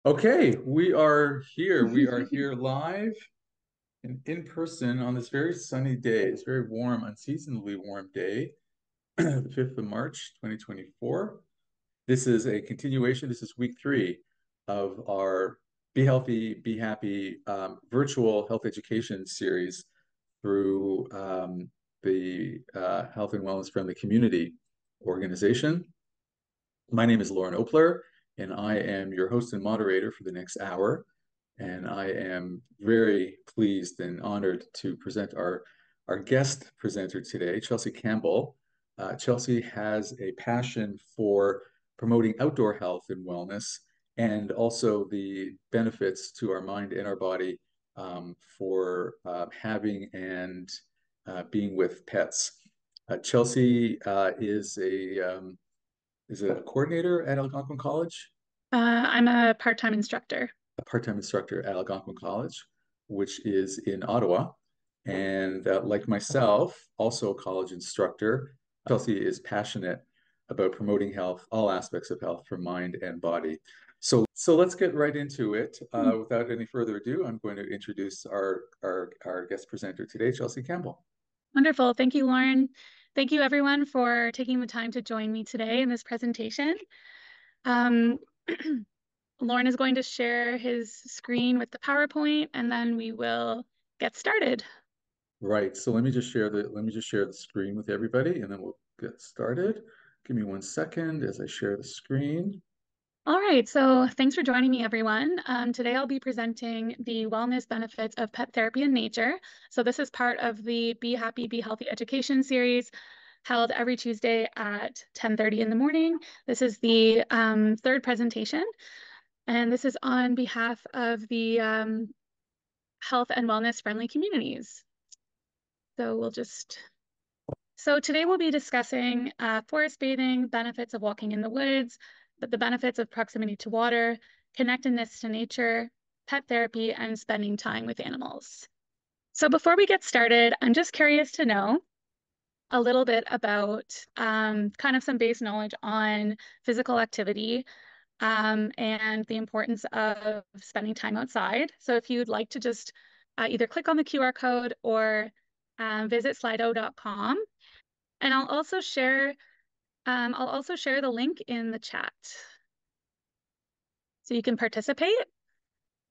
Okay, we are here. We are here live and in person on this very sunny day. It's very warm, unseasonably warm day, the 5th of March, 2024. This is a continuation. This is week 3 of our Be Healthy, Be Happy virtual health education series through the Health and Wellness Friendly Community organization. My name is Lorne Opler, and I am your host and moderator for the next hour. And I am very pleased and honored to present our guest presenter today, Chelsea Campbell. Chelsea has a passion for promoting outdoor health and wellness, and also the benefits to our mind and our body for having and being with pets. Chelsea is a coordinator at Algonquin College, I'm a part-time instructor. a part-time instructor at Algonquin College, which is in Ottawa. And like myself, also a college instructor, Chelsea is passionate about promoting health, all aspects of health for mind and body. So let's get right into it. Without any further ado, I'm going to introduce our guest presenter today, Chelsea Campbell. Wonderful. Thank you, Lauren. Thank you, everyone, for taking the time to join me today in this presentation. Lauren is going to share his screen with the PowerPoint, and then we will get started. Right. So let me just share the screen with everybody, and then we'll get started. Give me 1 second as I share the screen. All right, so thanks for joining me, everyone. Today I'll be presenting the wellness benefits of pet therapy in nature. So this is part of the Be Happy, Be Healthy education series held every Tuesday at 10:30 in the morning. This is the third presentation, and this is on behalf of the health and wellness friendly communities. So today we'll be discussing forest bathing, benefits of walking in the woods, the benefits of proximity to water, connectedness to nature, pet therapy, and spending time with animals. So before we get started, I'm just curious to know a little bit about kind of some base knowledge on physical activity and the importance of spending time outside. So if you'd like to just either click on the QR code or visit slido.com. And I'll also share the link in the chat so you can participate.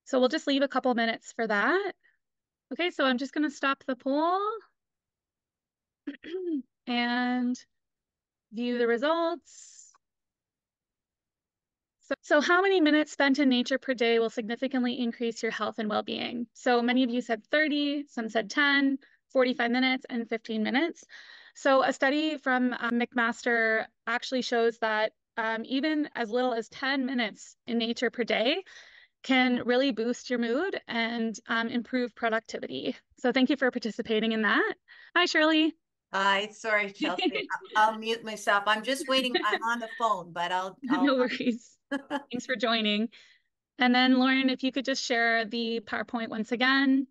So we'll just leave a couple minutes for that. Okay, so I'm just going to stop the poll and view the results. So how many minutes spent in nature per day will significantly increase your health and well-being? So many of you said 30, some said 10, 45 minutes, and 15 minutes. So a study from McMaster actually shows that even as little as 10 minutes in nature per day can really boost your mood and improve productivity. So thank you for participating in that. Hi, Shirley. Hi, sorry, Chelsea. I'll mute myself. I'm just waiting. I'm on the phone, but I'll No worries. Thanks for joining. And then Lauren, if you could just share the PowerPoint once again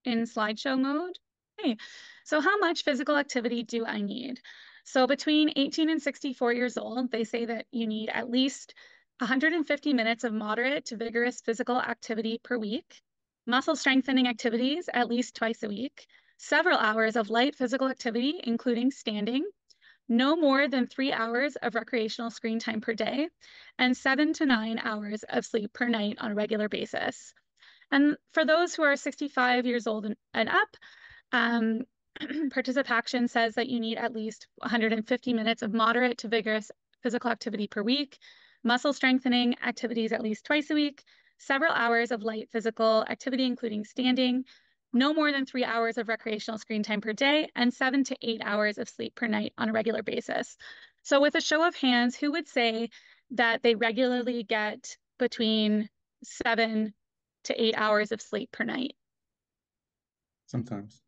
in slideshow mode. Okay, so how much physical activity do I need? So between 18 and 64 years old, they say that you need at least 150 minutes of moderate to vigorous physical activity per week, muscle strengthening activities at least twice a week, several hours of light physical activity, including standing, no more than 3 hours of recreational screen time per day, and 7 to 9 hours of sleep per night on a regular basis. And for those who are 65 years old and up, Participation says that you need at least 150 minutes of moderate to vigorous physical activity per week, muscle strengthening activities at least twice a week, several hours of light physical activity, including standing, no more than 3 hours of recreational screen time per day, and 7 to 8 hours of sleep per night on a regular basis. So with a show of hands, who would say that they regularly get between 7 to 8 hours of sleep per night? Sometimes.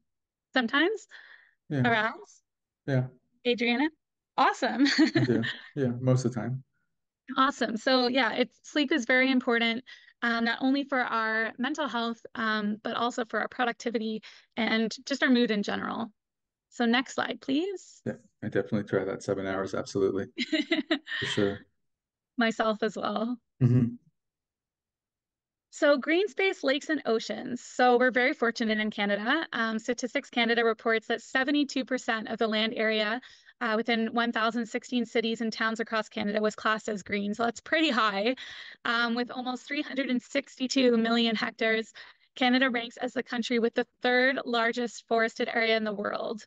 Sometimes? Yeah. Araz? Yeah. Adriana? Awesome. I do. Yeah, most of the time. Awesome. So yeah, sleep is very important, not only for our mental health, but also for our productivity and just our mood in general. So next slide, please. Yeah, I definitely try that 7 hours. Absolutely. For sure. Myself as well. Mm-hmm. So green space, lakes, and oceans. So we're very fortunate in Canada. Statistics Canada reports that 72% of the land area within 1,016 cities and towns across Canada was classed as green. So that's pretty high. With almost 362 million hectares, Canada ranks as the country with the third largest forested area in the world.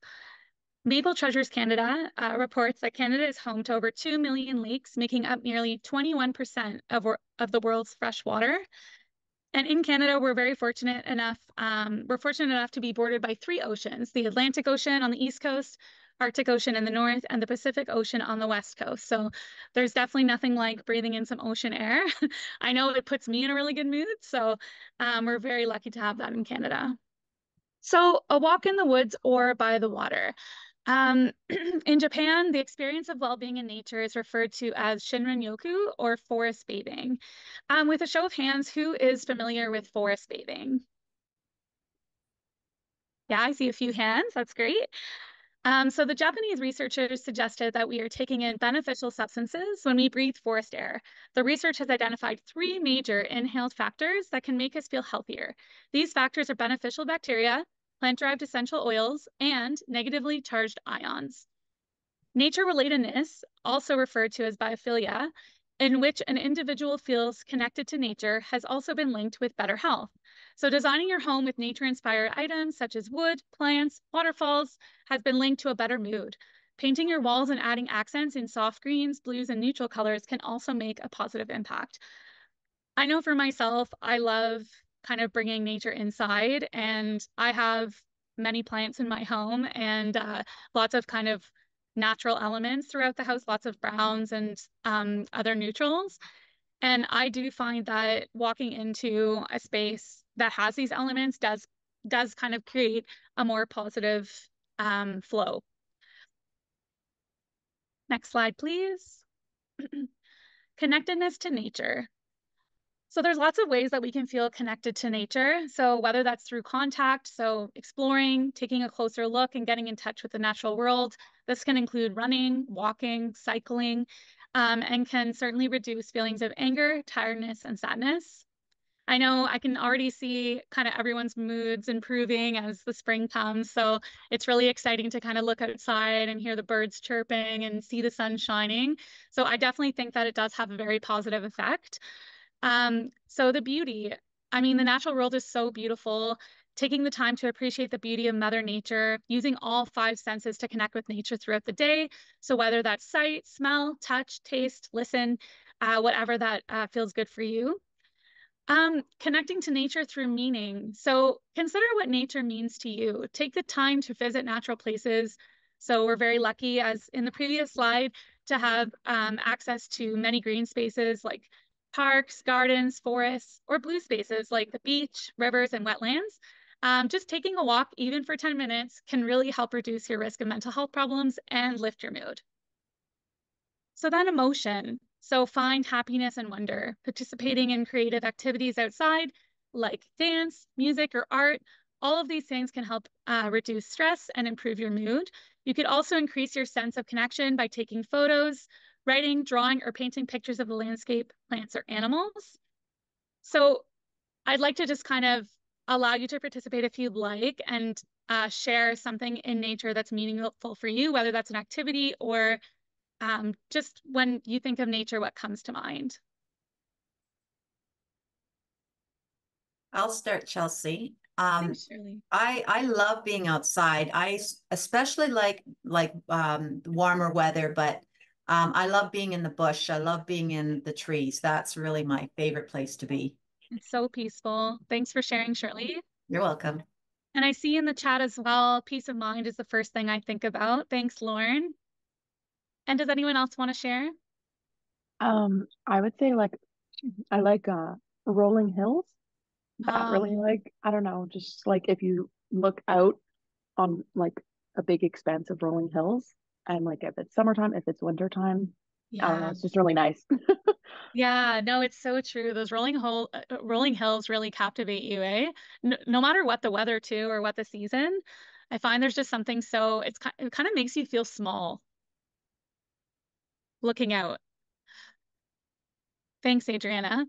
Maple Treasures Canada reports that Canada is home to over 2 million lakes, making up nearly 21% of the world's fresh water. And in Canada, we're very fortunate enough, to be bordered by 3 oceans: the Atlantic Ocean on the East Coast, Arctic Ocean in the north, and the Pacific Ocean on the West Coast. So there's definitely nothing like breathing in some ocean air. I know it puts me in a really good mood. So we're very lucky to have that in Canada. So a walk in the woods or by the water. In Japan, the experience of well-being in nature is referred to as Shinrin-yoku, or forest bathing. With a show of hands, who is familiar with forest bathing? Yeah, I see a few hands. That's great. So the Japanese researchers suggested that we are taking in beneficial substances when we breathe forest air. The research has identified 3 major inhaled factors that can make us feel healthier. These factors are beneficial bacteria, plant-derived essential oils, and negatively charged ions. Nature-relatedness, also referred to as biophilia, in which an individual feels connected to nature, has also been linked with better health. So designing your home with nature-inspired items such as wood, plants, waterfalls has been linked to a better mood. Painting your walls and adding accents in soft greens, blues, and neutral colors can also make a positive impact. I know for myself, I love kind of bringing nature inside, and I have many plants in my home and lots of kind of natural elements throughout the house, lots of browns and other neutrals. And I do find that walking into a space that has these elements does kind of create a more positive flow. Next slide, please. Connectedness to nature. So there's lots of ways that we can feel connected to nature. So whether that's through contact, so exploring, taking a closer look, and getting in touch with the natural world. This can include running, walking, cycling, and can certainly reduce feelings of anger, tiredness, and sadness. I know I can already see kind of everyone's moods improving as the spring comes. So it's really exciting to kind of look outside and hear the birds chirping and see the sun shining. So I definitely think that it does have a very positive effect. So the beauty, I mean, the natural world is so beautiful. Taking the time to appreciate the beauty of Mother Nature, using all 5 senses to connect with nature throughout the day. So whether that's sight, smell, touch, taste, listen, whatever that feels good for you. Connecting to nature through meaning. So consider what nature means to you. Take the time to visit natural places. So we're very lucky, as in the previous slide, to have access to many green spaces like parks, gardens, forests, or blue spaces like the beach, rivers, and wetlands. Just taking a walk, even for 10 minutes, can really help reduce your risk of mental health problems and lift your mood. So then emotion. So find happiness and wonder. Participating in creative activities outside, like dance, music, or art, all of these things can help reduce stress and improve your mood. You could also increase your sense of connection by taking photos, writing, drawing, or painting pictures of the landscape, plants, or animals. So I'd like to just kind of allow you to participate if you'd like, and share something in nature that's meaningful for you, whether that's an activity or just when you think of nature, what comes to mind? I'll start, Chelsea. Thanks, Shirley. I love being outside. I especially like warmer weather, but I love being in the bush. I love being in the trees. That's really my favorite place to be. It's so peaceful. Thanks for sharing, Shirley. You're welcome. And I see in the chat as well, peace of mind is the first thing I think about. Thanks, Lorne. And does anyone else want to share? I would say like I like rolling hills. That really like, I don't know, just like if you look out on like a big expanse of rolling hills, and like if it's summertime, if it's wintertime, I don't know, it's just really nice. Yeah, no, it's so true. Those rolling hills really captivate you, eh? No matter what the weather too, or what the season, I find there's just something so it kind of makes you feel small looking out. Thanks, Adriana.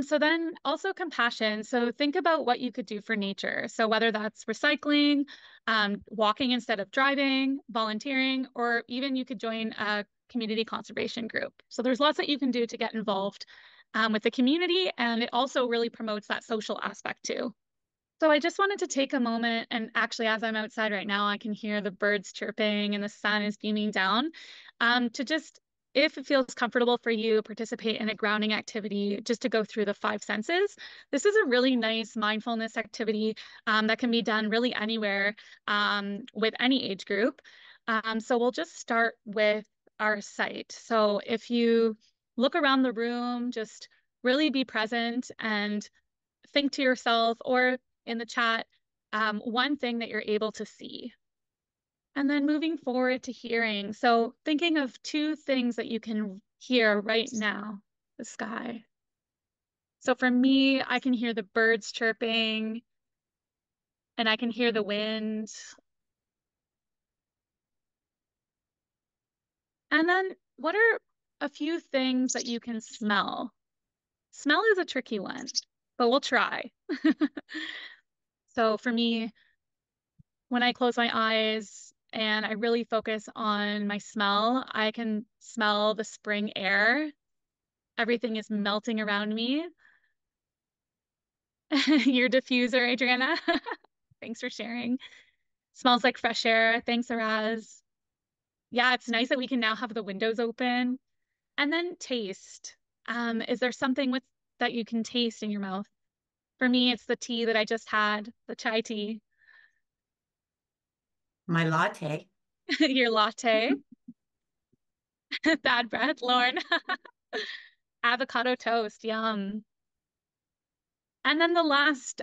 So then also compassion. So think about what you could do for nature. So whether that's recycling, walking instead of driving, volunteering, or even you could join a community conservation group. So there's lots that you can do to get involved with the community, and it also really promotes that social aspect too. So I just wanted to take a moment, and actually, as I'm outside right now, I can hear the birds chirping and the sun is beaming down. To just, if it feels comfortable for you, participate in a grounding activity just to go through the five senses. This is a really nice mindfulness activity that can be done really anywhere with any age group. So we'll just start with our sight. So if you look around the room, just really be present and think to yourself or in the chat, one thing that you're able to see. And then moving forward to hearing. So thinking of two things that you can hear right now, the sky. So for me, I can hear the birds chirping and I can hear the wind. And then what are a few things that you can smell? Smell is a tricky one, but we'll try. So for me, when I close my eyes and I really focus on my smell, I can smell the spring air. Everything is melting around me. Your diffuser, Adriana. Thanks for sharing. Smells like fresh air. Thanks, Araz. Yeah, it's nice that we can now have the windows open. And then taste. Is there something that you can taste in your mouth? For me, it's the tea that I just had, the chai tea. My latte. Your latte. Bad breath, Lorne. Avocado toast, yum. And then the last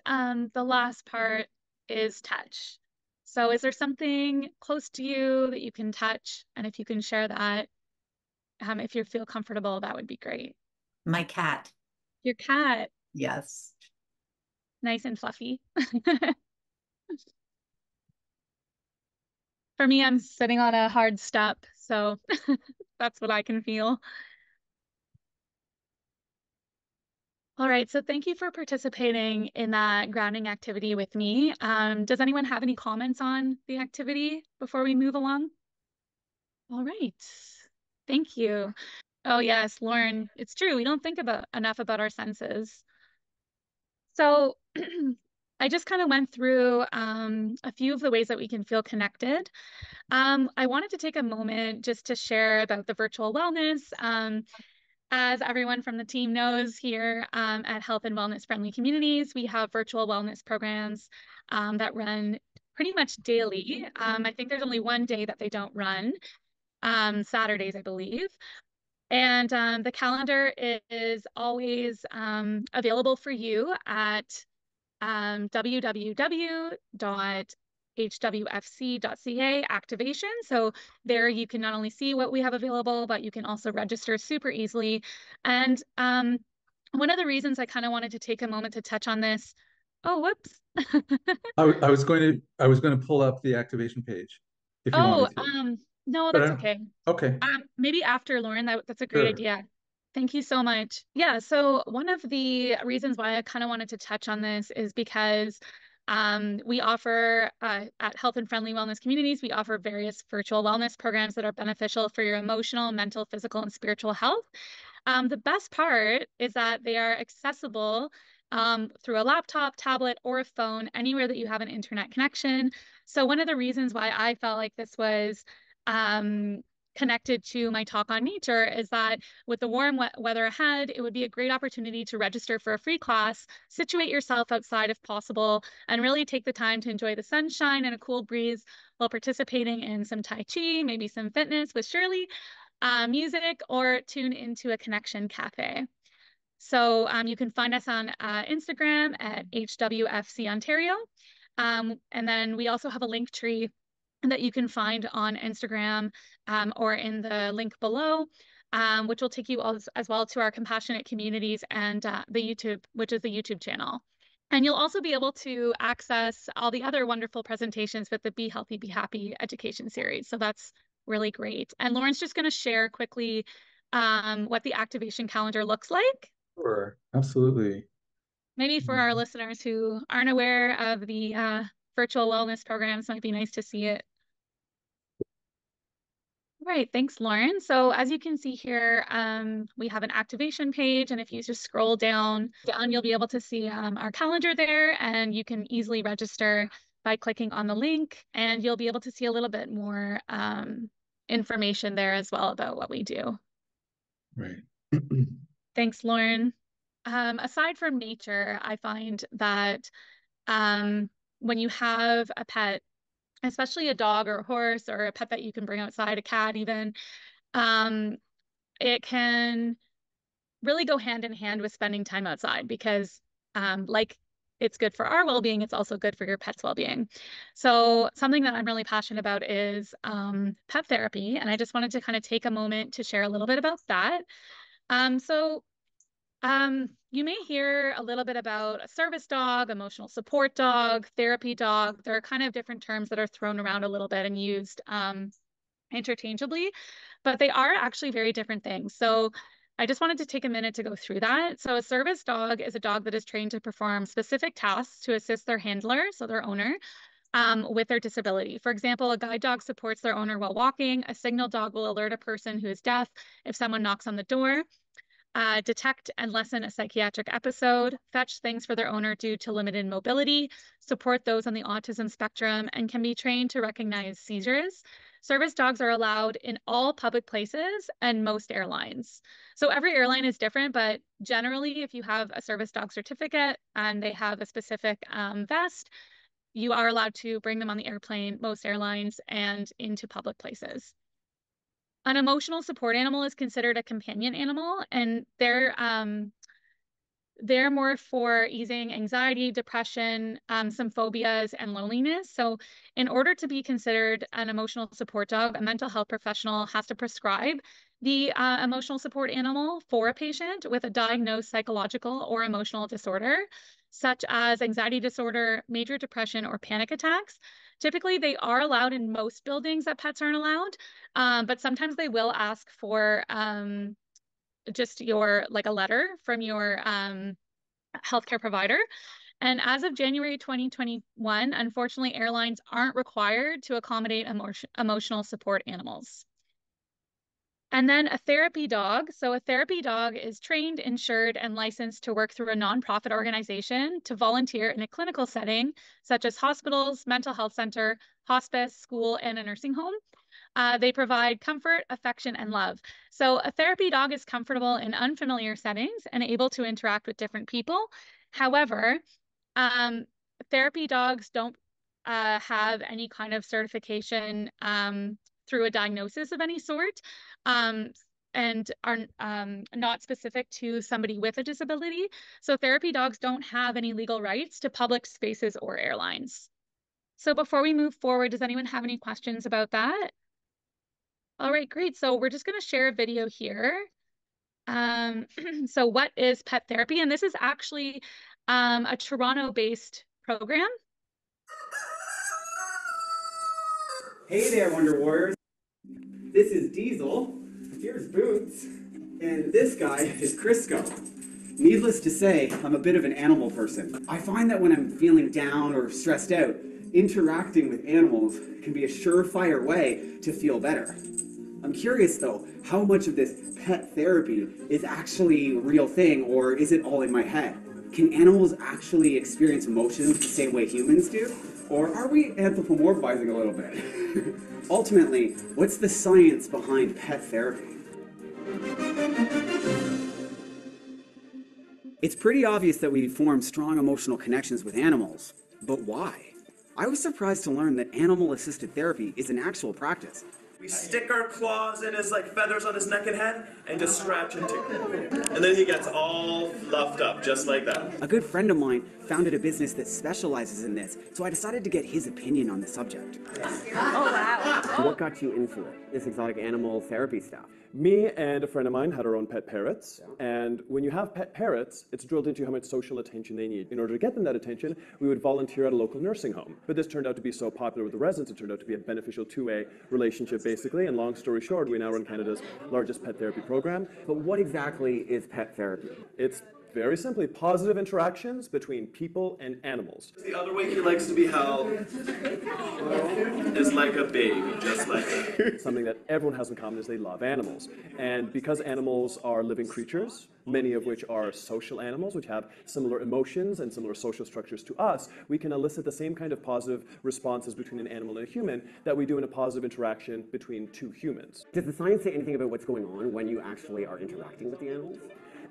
part is touch. So is there something close to you that you can touch? And if you can share that, if you feel comfortable, that would be great. My cat. Your cat. Yes. Nice and fluffy. For me, I'm sitting on a hard step, so that's what I can feel. All right, so thank you for participating in that grounding activity with me. Does anyone have any comments on the activity before we move along? All right, thank you. Oh yes, Lorne, it's true. We don't think enough about our senses. So I just kind of went through a few of the ways that we can feel connected. I wanted to take a moment just to share about the virtual wellness. As everyone from the team knows here at Health and Wellness Friendly Communities, we have virtual wellness programs that run pretty much daily. I think there's only one day that they don't run, Saturdays, I believe. And the calendar is always available for you at www.hwfc.ca activation. So there you can not only see what we have available, but you can also register super easily. And one of the reasons I kind of wanted to take a moment to touch on this. Oh, whoops. I was going to pull up the activation page if you want me to. No, But that's okay. Okay. Maybe after, Lauren, that's a great Sure. idea. Thank you so much. Yeah, so one of the reasons why I kind of wanted to touch on this is because we offer at Health and Friendly Wellness Communities, we offer various virtual wellness programs that are beneficial for your emotional, mental, physical, and spiritual health. The best part is that they are accessible through a laptop, tablet, or a phone, anywhere that you have an internet connection. So one of the reasons why I felt like this was connected to my talk on nature is that with the warm weather ahead, it would be a great opportunity to register for a free class, situate yourself outside if possible, and really take the time to enjoy the sunshine and a cool breeze while participating in some Tai Chi, maybe some fitness with Shirley, music, or tune into a connection cafe. So you can find us on Instagram at HWFC Ontario. And then we also have a link tree that you can find on Instagram or in the link below, which will take you as well to our compassionate communities and the YouTube, which is the YouTube channel. And you'll also be able to access all the other wonderful presentations with the Be Healthy, Be Happy education series. So that's really great. And Lauren's just going to share quickly what the activation calendar looks like. Sure, absolutely. Maybe for our listeners who aren't aware of the virtual wellness programs, might be nice to see it. Right, thanks, Lauren. So as you can see here, we have an activation page, and if you just scroll down, you'll be able to see our calendar there, and you can easily register by clicking on the link, and you'll be able to see a little bit more information there as well about what we do. Right. Thanks, Lauren. Aside from nature, I find that when you have a pet, especially a dog or a horse or a pet that you can bring outside, a cat even, it can really go hand in hand with spending time outside because like it's good for our well-being, it's also good for your pet's well-being. So something that I'm really passionate about is pet therapy, and I just wanted to kind of take a moment to share a little bit about that. You may hear a little bit about a service dog, emotional support dog, therapy dog. There are kind of different terms that are thrown around a little bit and used interchangeably, but they are actually very different things. So I just wanted to take a minute to go through that. So a service dog is a dog that is trained to perform specific tasks to assist their handler, so their owner, with their disability. For example, a guide dog supports their owner while walking. A signal dog will alert a person who is deaf if someone knocks on the door. Detect and lessen a psychiatric episode, fetch things for their owner due to limited mobility, support those on the autism spectrum, and can be trained to recognize seizures. Service dogs are allowed in all public places and most airlines. So every airline is different, but generally, if you have a service dog certificate and they have a specific vest, you are allowed to bring them on the airplane, most airlines, and into public places. An emotional support animal is considered a companion animal, and they're more for easing anxiety, depression, some phobias, and loneliness. So in order to be considered an emotional support dog, a mental health professional has to prescribe the emotional support animal for a patient with a diagnosed psychological or emotional disorder, such as anxiety disorder, major depression, or panic attacks. Typically, they are allowed in most buildings that pets aren't allowed, but sometimes they will ask for just like a letter from your healthcare provider. And as of January 2021, unfortunately, airlines aren't required to accommodate emotional support animals. And then a therapy dog. So a therapy dog is trained, insured, and licensed to work through a nonprofit organization to volunteer in a clinical setting, such as hospitals, mental health center, hospice, school, and a nursing home. They provide comfort, affection, and love. So a therapy dog is comfortable in unfamiliar settings and able to interact with different people. However, therapy dogs don't have any kind of certification through a diagnosis of any sort, and are not specific to somebody with a disability. So therapy dogs don't have any legal rights to public spaces or airlines. So before we move forward, does anyone have any questions about that? All right, great. So we're just going to share a video here. So what is pet therapy? And this is actually a Toronto-based program. Hey there, Wonder Warriors. This is Diesel. Here's Boots. And this guy is Crisco. Needless to say, I'm a bit of an animal person. I find that when I'm feeling down or stressed out, interacting with animals can be a surefire way to feel better. I'm curious though, how much of this pet therapy is actually a real thing, or is it all in my head? Can animals actually experience emotions the same way humans do? Or are we anthropomorphizing a little bit? Ultimately, what's the science behind pet therapy? It's pretty obvious that we form strong emotional connections with animals, but why? I was surprised to learn that animal-assisted therapy is an actual practice. We stick our claws in his feathers on his neck and head and just scratch and tickle. And then he gets all fluffed up, just like that. A good friend of mine founded a business that specializes in this, so I decided to get his opinion on the subject. Oh, wow. What got you into it, this exotic animal therapy stuff? Me and a friend of mine had our own pet parrots, and when you have pet parrots, it's drilled into you how much social attention they need. In order to get them that attention, we would volunteer at a local nursing home. But this turned out to be so popular with the residents, it turned out to be a beneficial two-way relationship, basically, and long story short, we now run Canada's largest pet therapy program. But what exactly is pet therapy? It's very simply positive interactions between people and animals. The other way he likes to be held is like a baby, just like that. Something that everyone has in common is they love animals. And because animals are living creatures, many of which are social animals, which have similar emotions and similar social structures to us, we can elicit the same kind of positive responses between an animal and a human that we do in a positive interaction between two humans. Does the science say anything about what's going on when you actually are interacting with the animals?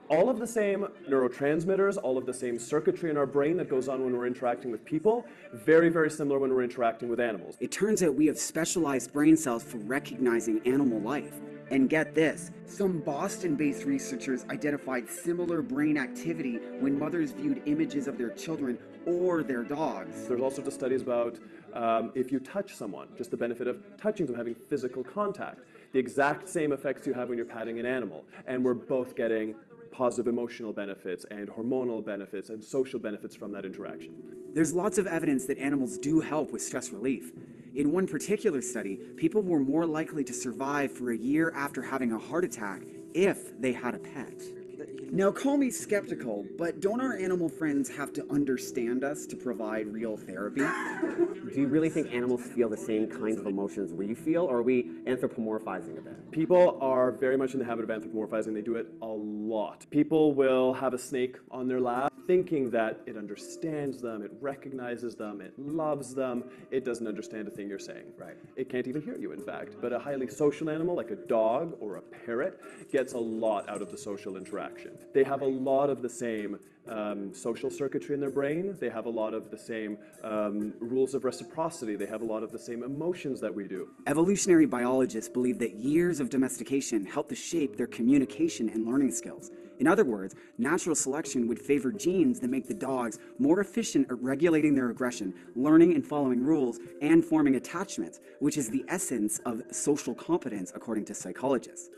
All of the same neurotransmitters, all of the same circuitry in our brain that goes on when we're interacting with people, very, very similar when we're interacting with animals. It turns out we have specialized brain cells for recognizing animal life. And get this, some Boston-based researchers identified similar brain activity when mothers viewed images of their children or their dogs. There's all sorts of studies about if you touch someone, just the benefit of touching them, having physical contact, the exact same effects you have when you're patting an animal. And we're both getting positive emotional benefits and hormonal benefits and social benefits from that interaction. There's lots of evidence that animals do help with stress relief. In one particular study, people were more likely to survive for a year after having a heart attack if they had a pet. Now, call me skeptical, but don't our animal friends have to understand us to provide real therapy? Do you really think animals feel the same kinds of emotions we feel, or are we anthropomorphizing a bit? People are very much in the habit of anthropomorphizing. They do it a lot. People will have a snake on their lap, thinking that it understands them, it recognizes them, it loves them. It doesn't understand a thing you're saying. Right. It can't even hear you, in fact. But a highly social animal, like a dog or a parrot, gets a lot out of the social interaction. They have a lot of the same social circuitry in their brain. They have a lot of the same rules of reciprocity. They have a lot of the same emotions that we do. Evolutionary biologists believe that years of domestication help to shape their communication and learning skills. In other words, natural selection would favor genes that make the dogs more efficient at regulating their aggression, learning and following rules, and forming attachments, which is the essence of social competence, according to psychologists.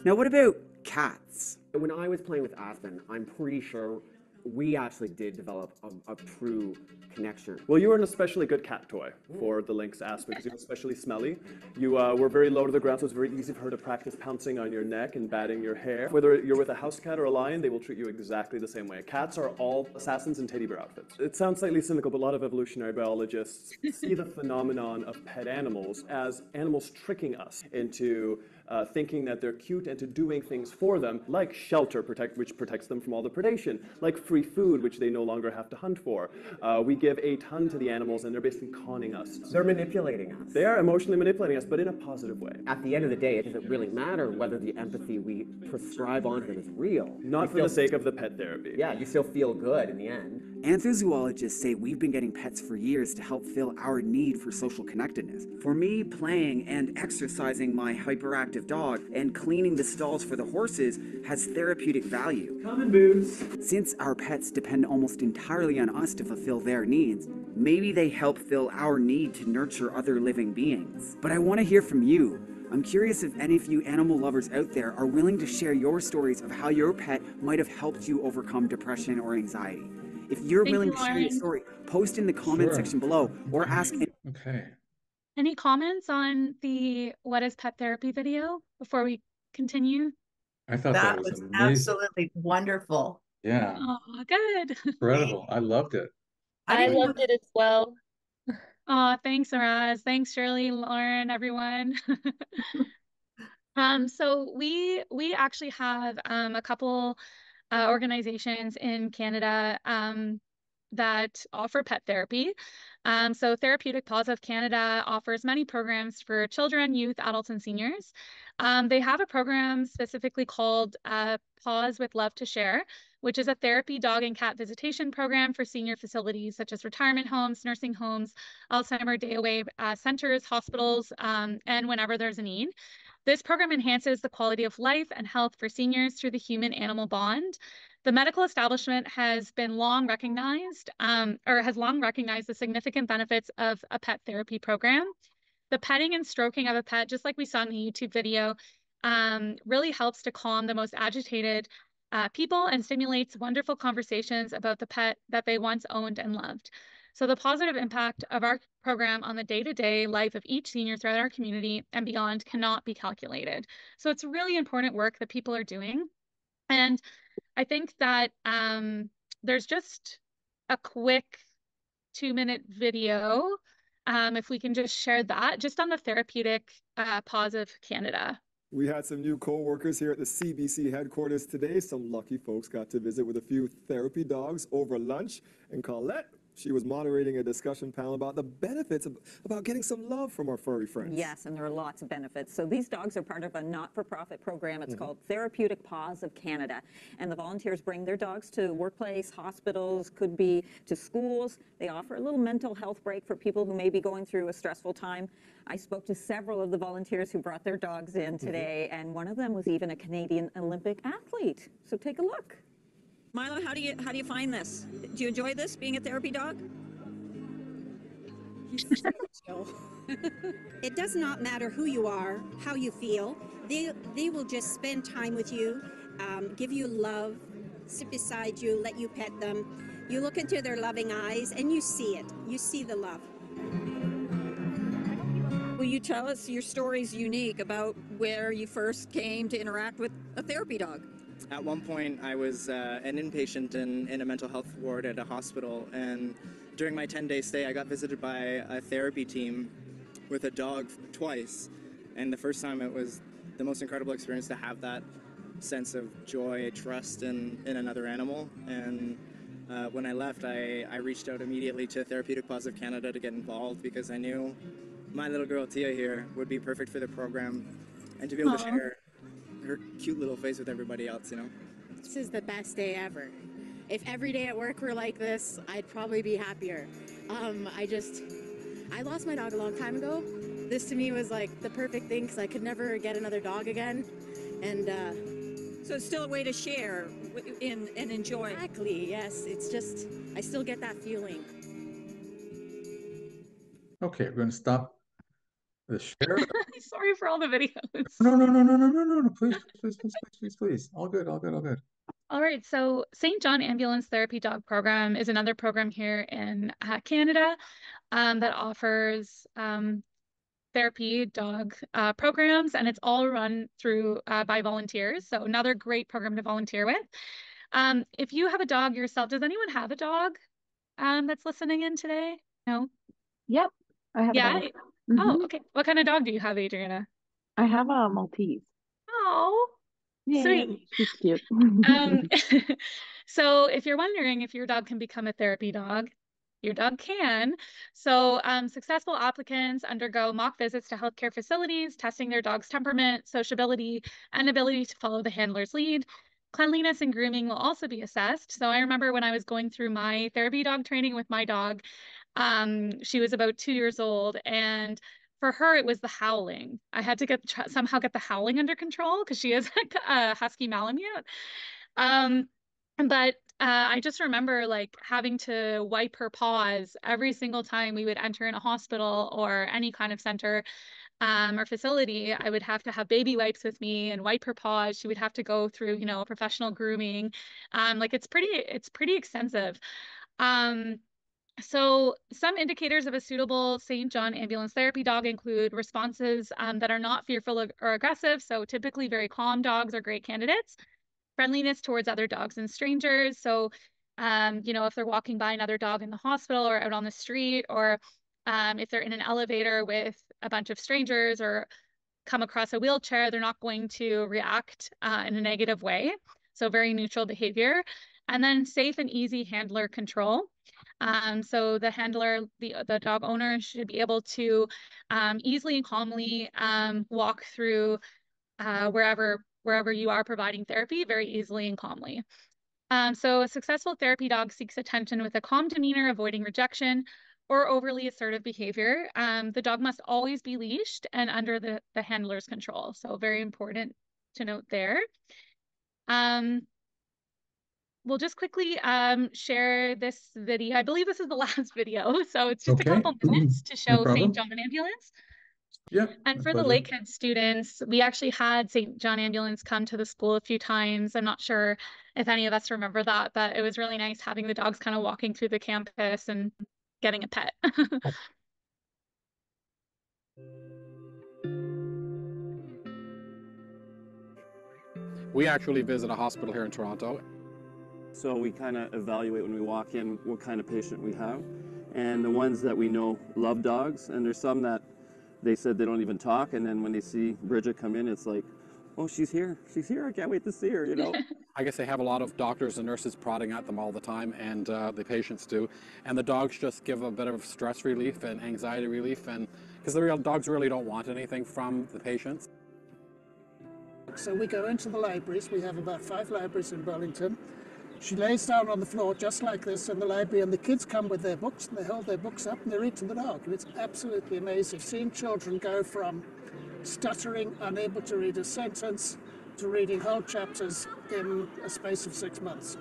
Now, what about cats? When I was playing with Aspen, I'm pretty sure we actually did develop a true connection. Well, you were an especially good cat toy for the Lynx Aspen because you were especially smelly. You were very low to the ground, so it's very easy for her to practice pouncing on your neck and batting your hair. Whether you're with a house cat or a lion, they will treat you exactly the same way. Cats are all assassins in teddy bear outfits. It sounds slightly cynical, but a lot of evolutionary biologists see the phenomenon of pet animals as animals tricking us into thinking that they're cute and to doing things for them, like shelter, which protects them from all the predation, like free food, which they no longer have to hunt for. We give a ton to the animals, and they're basically conning us. They're manipulating us. They are emotionally manipulating us, but in a positive way. At the end of the day, it doesn't really matter whether the empathy we prescribe onto them is real. Not for the sake of the pet therapy. Yeah, you still feel good in the end. Anthozoologists say we've been getting pets for years to help fill our need for social connectedness. For me, playing and exercising my hyperactive dog and cleaning the stalls for the horses has therapeutic value. Common boots. Since our pets depend almost entirely on us to fulfill their needs, maybe they help fill our need to nurture other living beings. But I want to hear from you. I'm curious if any of you animal lovers out there are willing to share your stories of how your pet might have helped you overcome depression or anxiety. If you're willing to share your story, post in the comment section below or ask. Okay. Any comments on the What is Pet Therapy video before we continue? I thought that was amazing. Absolutely wonderful. Yeah. Oh, good. Incredible. I loved it. I loved it as well. Oh, thanks, Araz. Thanks, Shirley, Lauren, everyone. So we actually have a couple organizations in Canada that offer pet therapy. So Therapeutic Positive Canada offers many programs for children, youth, adults, and seniors. They have a program specifically called Pause with Love to Share, which is a therapy dog and cat visitation program for senior facilities such as retirement homes, nursing homes, Alzheimer's day away centers, hospitals, and whenever there's a need. This program enhances the quality of life and health for seniors through the human-animal bond. The medical establishment has been long recognized, the significant benefits of a pet therapy program. The petting and stroking of a pet, just like we saw in the YouTube video, really helps to calm the most agitated people and stimulates wonderful conversations about the pet that they once owned and loved. So the positive impact of our program on the day-to-day life of each senior throughout our community and beyond cannot be calculated. So it's really important work that people are doing. And I think that there's just a quick 2-minute video, if we can just share that, just on the therapeutic pause of Canada. We had some new co-workers here at the CBC headquarters today. Some lucky folks got to visit with a few therapy dogs over lunch. And Colette, she was moderating a discussion panel about the benefits about getting some love from our furry friends. Yes, and there are lots of benefits. So these dogs are part of a not-for-profit program. It's called Therapeutic Paws of Canada. And the volunteers bring their dogs to workplace, hospitals, could be to schools. They offer a little mental health break for people who may be going through a stressful time. I spoke to several of the volunteers who brought their dogs in today, and one of them was even a Canadian Olympic athlete. So take a look. Milo, how do you find this? Do you enjoy this, being a therapy dog? It does not matter who you are, how you feel. They will just spend time with you, give you love, sit beside you, let you pet them. You look into their loving eyes and you see it. You see the love. Will you tell us your story's unique about where you first came to interact with a therapy dog? At one point, I was an inpatient in a mental health ward at a hospital, and during my 10-day stay, I got visited by a therapy team with a dog twice, and the first time it was the most incredible experience to have that sense of joy, trust in another animal, and when I left, I reached out immediately to Therapeutic Paws of Canada to get involved because I knew my little girl Tia here would be perfect for the program, and to be able to share her cute little face with everybody else, you know. This is the best day ever. If every day at work were like this, I'd probably be happier. I lost my dog a long time ago. This to me was like the perfect thing because I could never get another dog again. And so it's still a way to share and enjoy. Exactly, yes. It's just, I still get that feeling. Okay, we're going to stop the share. Sorry for all the videos. No. Please. All good. All right, so St. John Ambulance Therapy Dog Program is another program here in Canada that offers therapy dog programs, and it's all run through by volunteers. So another great program to volunteer with. If you have a dog yourself, does anyone have a dog that's listening in today? No? Yep, I have a dog. Oh, okay. What kind of dog do you have, Adriana? I have a Maltese. Oh, sweet. She's cute. So if you're wondering if your dog can become a therapy dog, your dog can. So successful applicants undergo mock visits to healthcare facilities, testing their dog's temperament, sociability, and ability to follow the handler's lead. Cleanliness and grooming will also be assessed. So I remember when I was going through my therapy dog training with my dog, she was about 2 years old, and for her, it was the howling. I had to somehow get the howling under control because she is a husky Malamute. But I just remember like having to wipe her paws every single time we would enter in a hospital or any kind of center or facility. I would have to have baby wipes with me and wipe her paws. She would have to go through, you know, professional grooming. Like it's pretty extensive. So some indicators of a suitable St. John Ambulance Therapy dog include responses that are not fearful or aggressive. So typically very calm dogs are great candidates. Friendliness towards other dogs and strangers. So, you know, if they're walking by another dog in the hospital or out on the street, or if they're in an elevator with a bunch of strangers or come across a wheelchair, they're not going to react in a negative way. So very neutral behavior. And then safe and easy handler control. So the handler, the dog owner should be able to easily and calmly walk through wherever you are providing therapy very easily and calmly. So a successful therapy dog seeks attention with a calm demeanor, avoiding rejection or overly assertive behavior. The dog must always be leashed and under the handler's control. So very important to note there. We'll just quickly share this video. I believe this is the last video, so it's just a couple minutes to show St. John Ambulance. Yeah. And for the Lakehead students, we actually had St. John Ambulance come to the school a few times. I'm not sure if any of us remember that, but it was really nice having the dogs kind of walking through the campus and getting a pet. We actually visit a hospital here in Toronto. So we kind of evaluate when we walk in what kind of patient we have. And the ones that we know love dogs, and there's some that they said they don't even talk, and then when they see Bridget come in, it's like, oh, she's here, I can't wait to see her, you know. I guess they have a lot of doctors and nurses prodding at them all the time, and the patients do. And the dogs just give a bit of stress relief and anxiety relief, and because the real dogs really don't want anything from the patients. So we go into the libraries. We have about 5 libraries in Burlington. She lays down on the floor just like this in the library, and the kids come with their books and they hold their books up and they read to the dog. And it's absolutely amazing seeing children go from stuttering, unable to read a sentence, to reading whole chapters in a space of 6 months.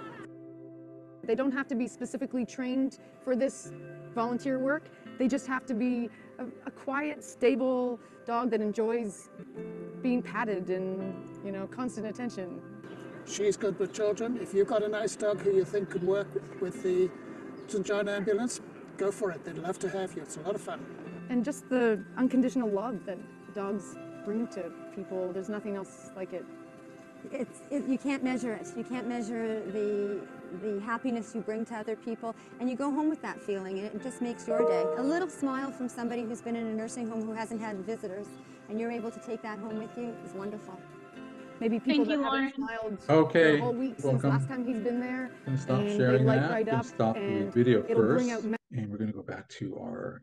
They don't have to be specifically trained for this volunteer work. They just have to be a quiet, stable dog that enjoys being patted and, you know, constant attention. She's good with children. If you've got a nice dog who you think could work with the St. John Ambulance, go for it. They'd love to have you. It's a lot of fun. And just the unconditional love that dogs bring to people, there's nothing else like it. You can't measure it. You can't measure the happiness you bring to other people, and you go home with that feeling, and it just makes your day. A little smile from somebody who's been in a nursing home who hasn't had visitors, and you're able to take that home with you is wonderful. Maybe people that haven't smiled for a whole week since last time he's been there. Gonna stop and sharing they light that. right Gonna up, stop the and video it'll first, bring out and we're gonna go back to our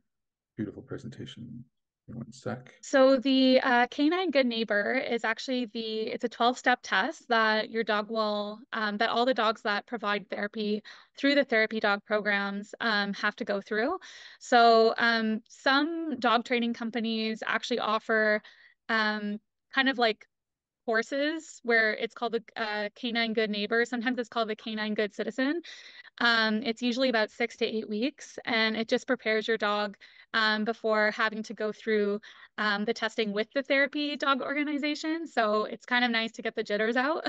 beautiful presentation in 1 sec. So the Canine Good Neighbor is actually it's a 12-step test that your dog will, that all the dogs that provide therapy through the therapy dog programs have to go through. So some dog training companies actually offer kind of like courses where it's called the Canine Good Neighbor. Sometimes it's called the Canine Good Citizen. It's usually about 6 to 8 weeks, and it just prepares your dog before having to go through the testing with the therapy dog organization. So it's kind of nice to get the jitters out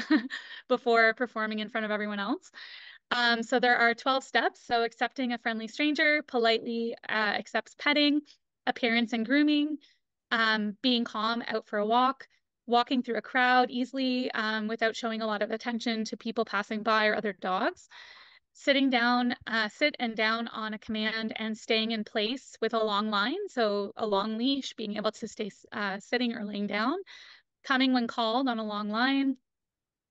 before performing in front of everyone else. So there are 12 steps. So accepting a friendly stranger, politely accepts petting, appearance and grooming, being calm out for a walk, walking through a crowd easily without showing a lot of attention to people passing by or other dogs, sitting down, sit and down on a command and staying in place with a long line, so a long leash, being able to stay sitting or laying down, coming when called on a long line,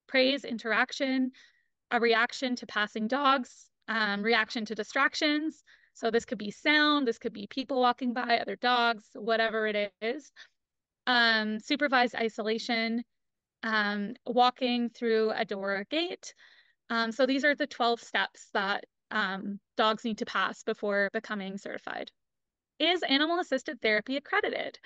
praise, interaction, a reaction to passing dogs, reaction to distractions. So this could be sound, this could be people walking by, other dogs, whatever it is. Supervised isolation, walking through a door or gate. So these are the 12 steps that dogs need to pass before becoming certified. Is animal-assisted therapy accredited?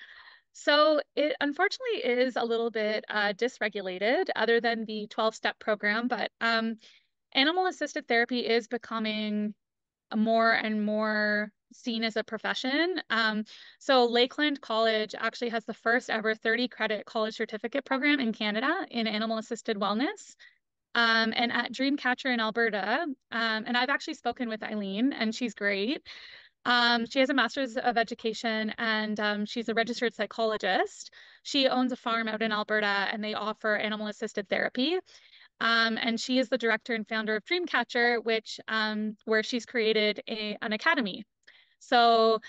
So it unfortunately is a little bit dysregulated other than the 12-step program, but animal-assisted therapy is becoming more and more seen as a profession. So Lakeland College actually has the first ever 30-credit college certificate program in Canada in animal-assisted wellness. And at Dreamcatcher in Alberta, and I've actually spoken with Eileen, and she's great. She has a master's of education, and she's a registered psychologist. She owns a farm out in Alberta, and they offer animal-assisted therapy. And she is the director and founder of Dreamcatcher, which where she's created an academy. So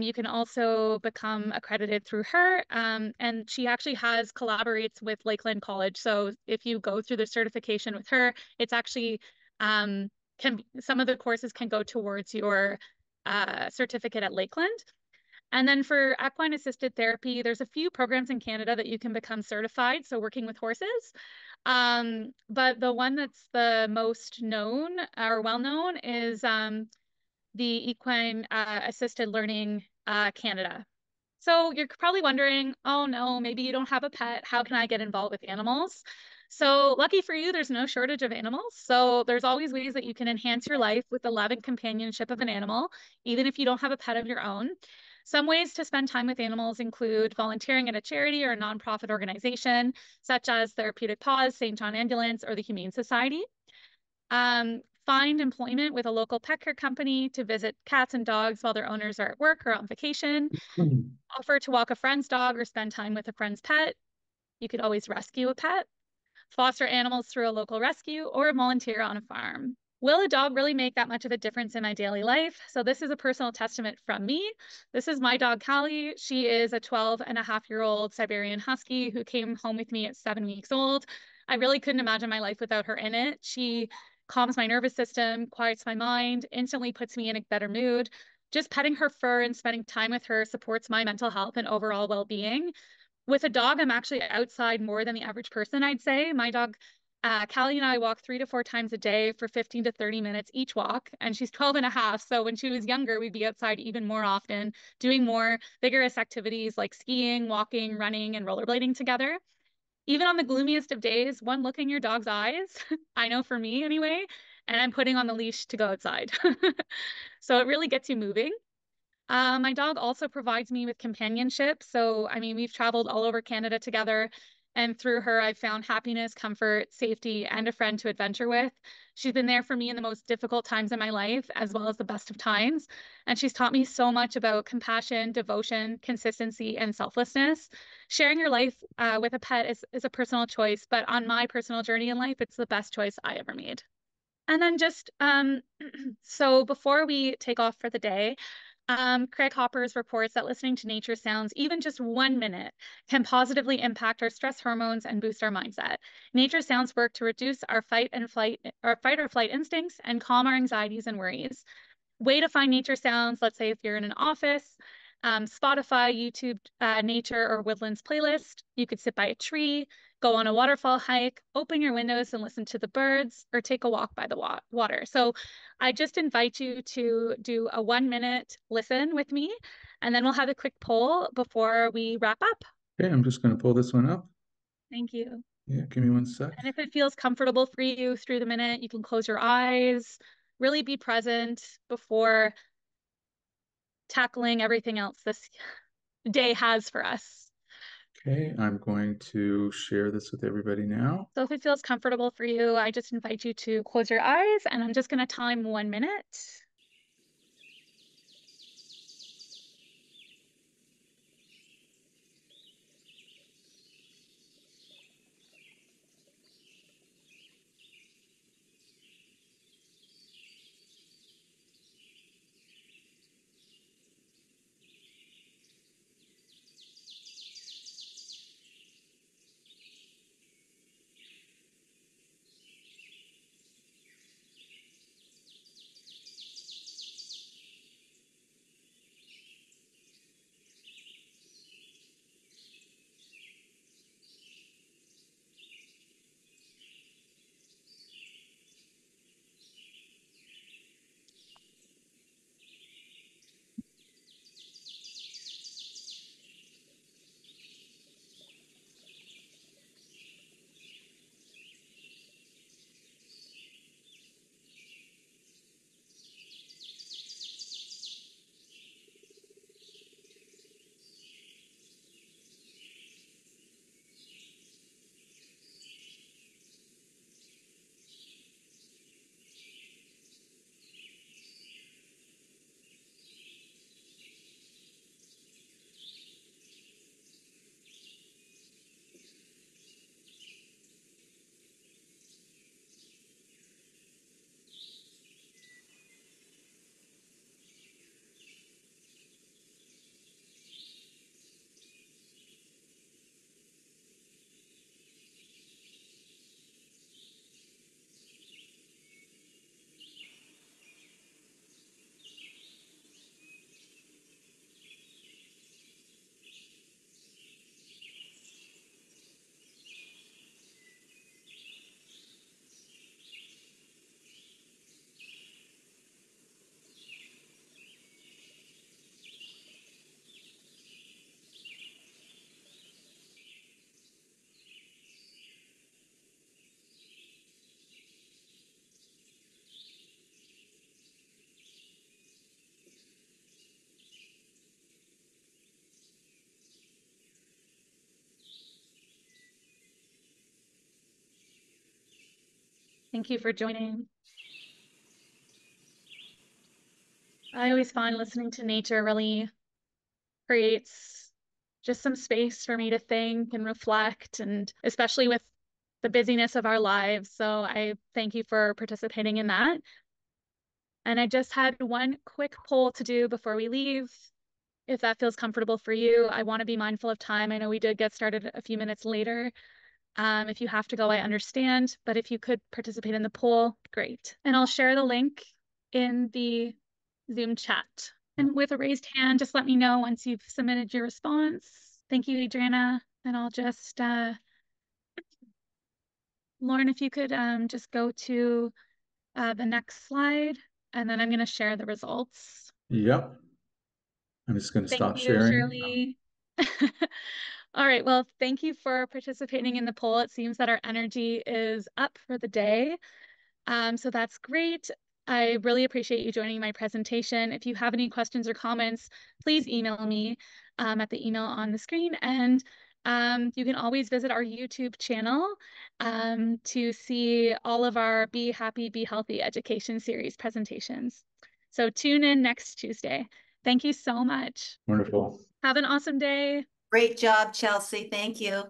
you can also become accredited through her. And she actually collaborates with Lakeland College. So if you go through the certification with her, it's actually some of the courses can go towards your certificate at Lakeland. And then for equine assisted therapy, there's a few programs in Canada that you can become certified, so working with horses. But the one that's the most known or well-known is the Equine Assisted Learning Canada. So you're probably wondering, oh no, maybe you don't have a pet. How can I get involved with animals? So lucky for you, there's no shortage of animals. So there's always ways that you can enhance your life with the love and companionship of an animal, even if you don't have a pet of your own. Some ways to spend time with animals include volunteering at a charity or a nonprofit organization, such as Therapeutic Paws, St. John Ambulance, or the Humane Society. Find employment with a local pet care company to visit cats and dogs while their owners are at work or on vacation. Offer to walk a friend's dog or spend time with a friend's pet. You could always rescue a pet. Foster animals through a local rescue or volunteer on a farm. Will a dog really make that much of a difference in my daily life? So this is a personal testament from me. This is my dog, Kaylia. She is a 12-and-a-half-year-old Siberian Husky who came home with me at 7 weeks old. I really couldn't imagine my life without her in it. She calms my nervous system, quiets my mind, instantly puts me in a better mood. Just petting her fur and spending time with her supports my mental health and overall well-being. With a dog, I'm actually outside more than the average person, I'd say. My dog, Kaylia, and I walk 3 to 4 times a day for 15 to 30 minutes each walk, and she's 12-and-a-half. So when she was younger, we'd be outside even more often, doing more vigorous activities like skiing, walking, running, and rollerblading together. Even on the gloomiest of days, one look in your dog's eyes, I know for me anyway, and I'm putting on the leash to go outside. So it really gets you moving. My dog also provides me with companionship. So, I mean, we've traveled all over Canada together, and through her, I've found happiness, comfort, safety, and a friend to adventure with. She's been there for me in the most difficult times in my life, as well as the best of times. And she's taught me so much about compassion, devotion, consistency, and selflessness. Sharing your life with a pet is a personal choice, but on my personal journey in life, it's the best choice I ever made. And then just, so before we take off for the day, Craig Hopper's reports that listening to nature sounds, even just 1 minute, can positively impact our stress hormones and boost our mindset. Nature sounds work to reduce our fight or flight instincts and calm our anxieties and worries. Way to find nature sounds, let's say if you're in an office, Spotify, YouTube, nature or woodlands playlist. You could sit by a tree, go on a waterfall hike, open your windows and listen to the birds, or take a walk by the water. So I just invite you to do a 1 minute listen with me, and then we'll have a quick poll before we wrap up. Okay, I'm just going to pull this one up. Thank you. Yeah, give me 1 sec. And if it feels comfortable for you through the minute, you can close your eyes, really be present before tackling everything else this day has for us. Okay, I'm going to share this with everybody now. So if it feels comfortable for you, I just invite you to close your eyes, and I'm just going to time 1 minute. Thank you for joining. I always find listening to nature really creates just some space for me to think and reflect, and especially with the busyness of our lives. So I thank you for participating in that. And I just had one quick poll to do before we leave, if that feels comfortable for you. I want to be mindful of time. I know we did get started a few minutes later. If you have to go, I understand, but if you could participate in the poll, great. And I'll share the link in the Zoom chat. And with a raised hand, just let me know once you've submitted your response. Thank you, Adriana. And I'll just, Lauren, if you could just go to the next slide, and then I'm going to share the results. Yep. I'm just going to stop Thank you, sharing. Shirley. All right, well, thank you for participating in the poll. It seems that our energy is up for the day. So that's great. I really appreciate you joining my presentation. If you have any questions or comments, please email me at the email on the screen. And you can always visit our YouTube channel to see all of our Be Happy, Be Healthy education series presentations. So tune in next Tuesday. Thank you so much. Wonderful. Have an awesome day. Great job, Chelsea. Thank you.